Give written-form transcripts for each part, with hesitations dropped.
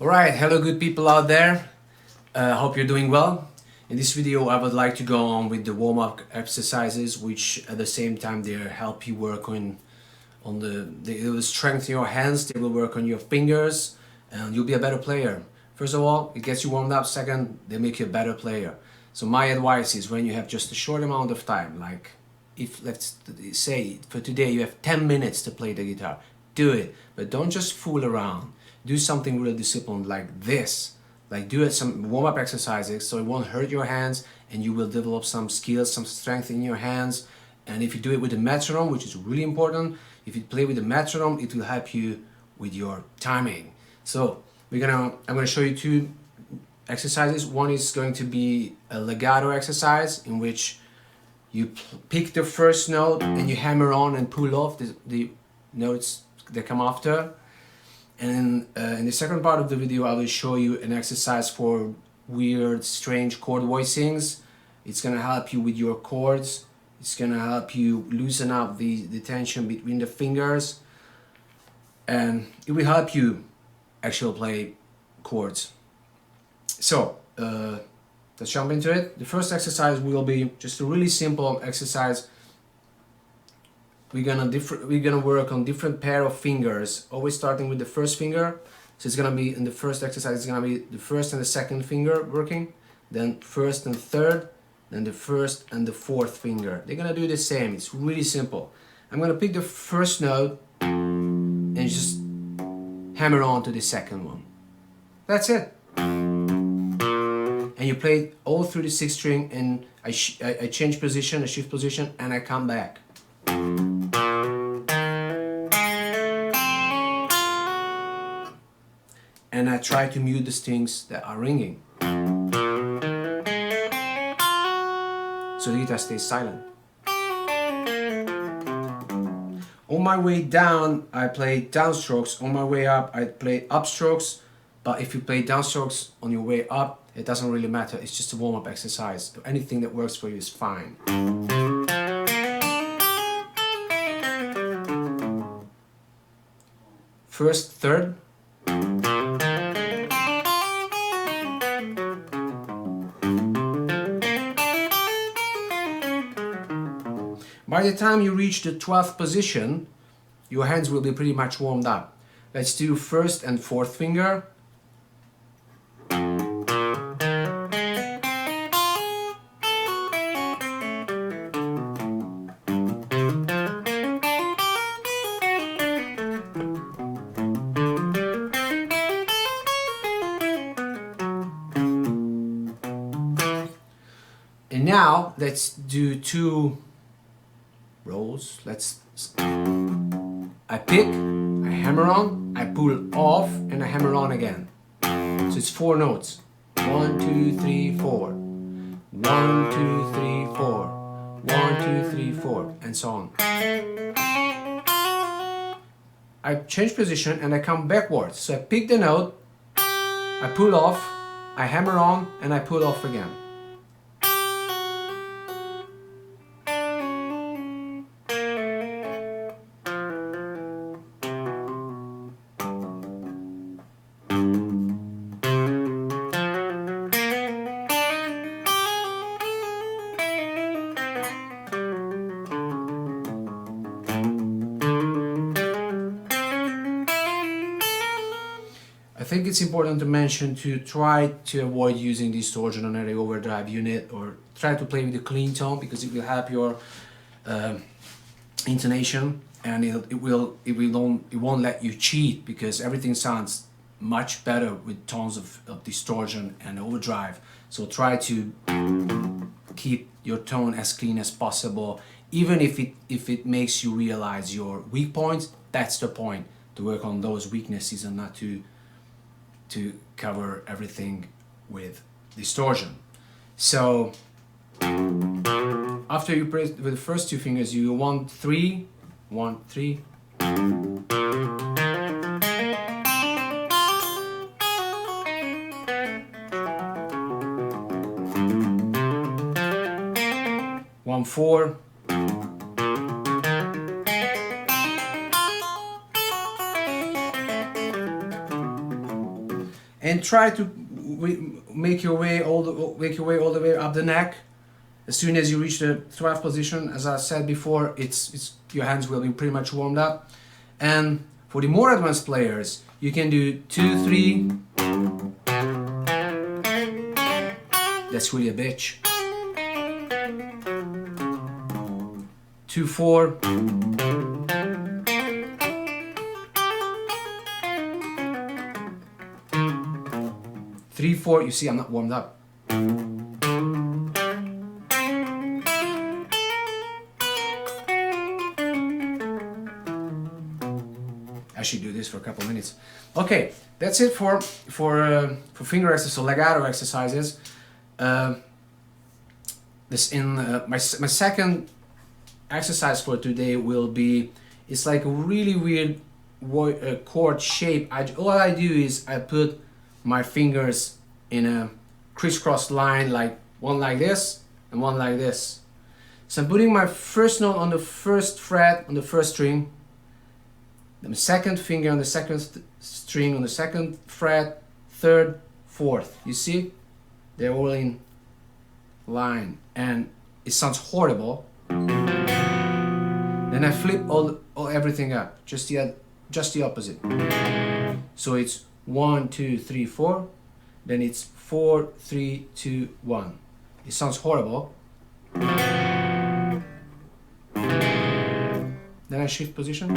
Alright, hello good people out there. Hope you're doing well. In this video I would like to go on with the warm-up exercises, which at the same time they help you work they will strengthen your hands, they will work on your fingers, and you'll be a better player. First of all, it gets you warmed up. Second, they make you a better player. So my advice is, when you have just a short amount of time, like if let's say for today you have 10 minutes to play the guitar, do it, but don't just fool around. Do something really disciplined like this. Like do some warm-up exercises so it won't hurt your hands, and you will develop some skills, some strength in your hands. And if you do it with the metronome, which is really important, if you play with the metronome, it will help you with your timing. So I'm gonna show you two exercises. One is going to be a legato exercise, in which you pick the first note and you hammer on and pull off the notes that come after. And in the second part of the video, I will show you an exercise for weird, strange chord voicings. It's gonna help you with your chords. It's gonna help you loosen up the tension between the fingers, and it will help you actually play chords. So let's jump into it. The first exercise will be just a really simple exercise. We're gonna work on different pair of fingers, always starting with the first finger. So it's gonna be in the first exercise, it's gonna be the first and the second finger working, then first and third, then the first and the fourth finger. They're gonna do the same. It's really simple. I'm gonna pick the first note and just hammer on to the second one. That's it. And you play all through the sixth string, and I change position, I shift position, and I come back. And I try to mute the strings that are ringing, so the guitar stays silent. On my way down, I play downstrokes. On my way up, I play upstrokes. But if you play downstrokes on your way up, it doesn't really matter. It's just a warm-up exercise. Anything that works for you is fine. First, third. By the time you reach the 12th position, your hands will be pretty much warmed up. Let's do first and fourth finger. And now let's do two rolls. I pick, I hammer on, I pull off, and I hammer on again. So it's four notes. 1, 2, 3, 4. 1, 2, 3, 4. 1, 2, 3, 4, and so on. I change position and I come backwards. So I pick the note, I pull off, I hammer on, and I pull off again. I think it's important to mention to try to avoid using distortion on every overdrive unit, or try to play with a clean tone, because it will help your intonation, and it won't let you cheat, because everything sounds much better with tones of distortion and overdrive. So try to keep your tone as clean as possible, even if it makes you realize your weak points. That's the point, to work on those weaknesses and not to cover everything with distortion. So after you press with the first two fingers, you want 3, 1, 3. One, 4. and try to make your way all the way up the neck. As soon as you reach the 12th position, as I said before, your hands will be pretty much warmed up. And for the more advanced players, you can do 2, 3. That's really a bitch. 2, 4. 3, 4. You see, I'm not warmed up. I should do this for a couple minutes. Okay, that's it for finger exercises, so legato exercises. My second exercise for today will be, it's like a really weird chord shape. All I do is I put my fingers in a crisscross line, like one like this and one like this. So I'm putting my first note on the first fret on the first string, then the second finger on the second string on the second fret, third, fourth. You see, they're all in line, and it sounds horrible. Then I flip everything up, just the opposite. So it's 1, 2, 3, 4. Then it's 4, 3, 2, 1. It sounds horrible. Then I shift position.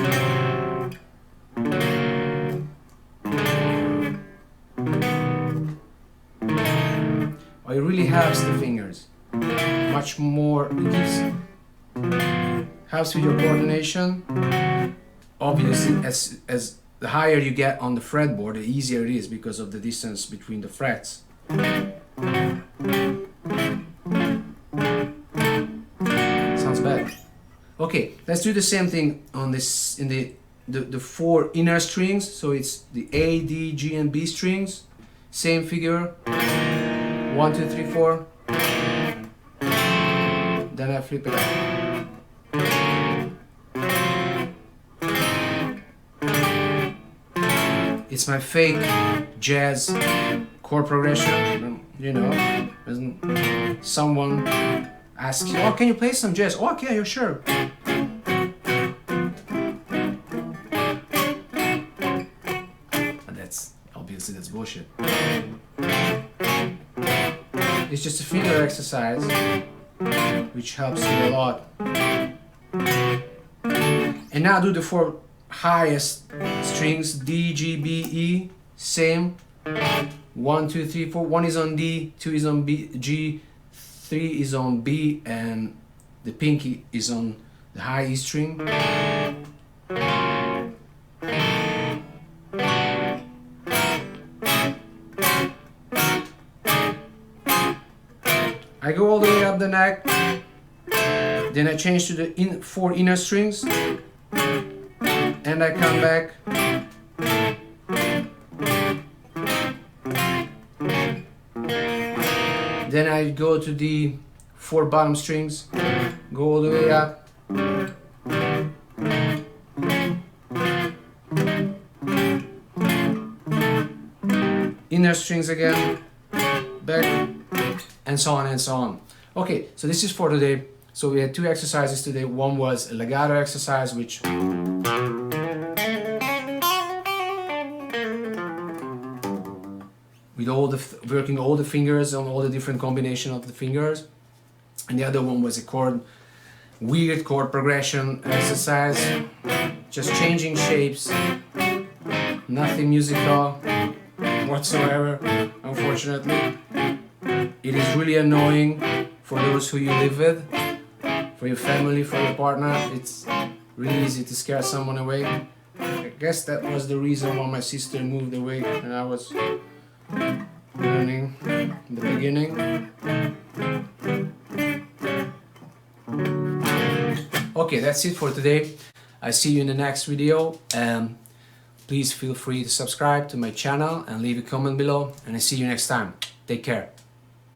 It really helps the fingers much more. It helps with your coordination. Obviously, as the higher you get on the fretboard, the easier it is because of the distance between the frets. Sounds bad. Okay, let's do the same thing on this in the 4 inner strings. So it's the A, D, G, and B strings. Same figure. 1, 2, 3, 4. Then I flip it up. It's my fake jazz chord progression. You know, someone asks you, "Oh, can you play some jazz?" "Oh, okay, you're sure." And obviously that's bullshit. It's just a finger exercise, which helps you a lot. And now do the 4 highest strings, D, G, B, E, same. 1, 2, 3, 4. 1 is on D, 2 is on B, G, 3 is on B, and the pinky is on the high E string. I go all the way up the neck, then I change to the 4 inner strings, and I come back. Then I go to the 4 bottom strings, go all the way up. Inner strings again, back, and so on and so on. Okay, so this is for today. So we had 2 exercises today. One was a legato exercise, which with working all the fingers on all the different combination of the fingers, and the other one was a weird chord progression exercise, just changing shapes, nothing musical whatsoever, unfortunately. It is really annoying for those who you live with, for your family, for your partner. It's really easy to scare someone away. I guess that was the reason why my sister moved away when I was learning in the beginning. Okay, that's it for today. I see you in the next video. Please feel free to subscribe to my channel and leave a comment below, and I see you next time. Take care.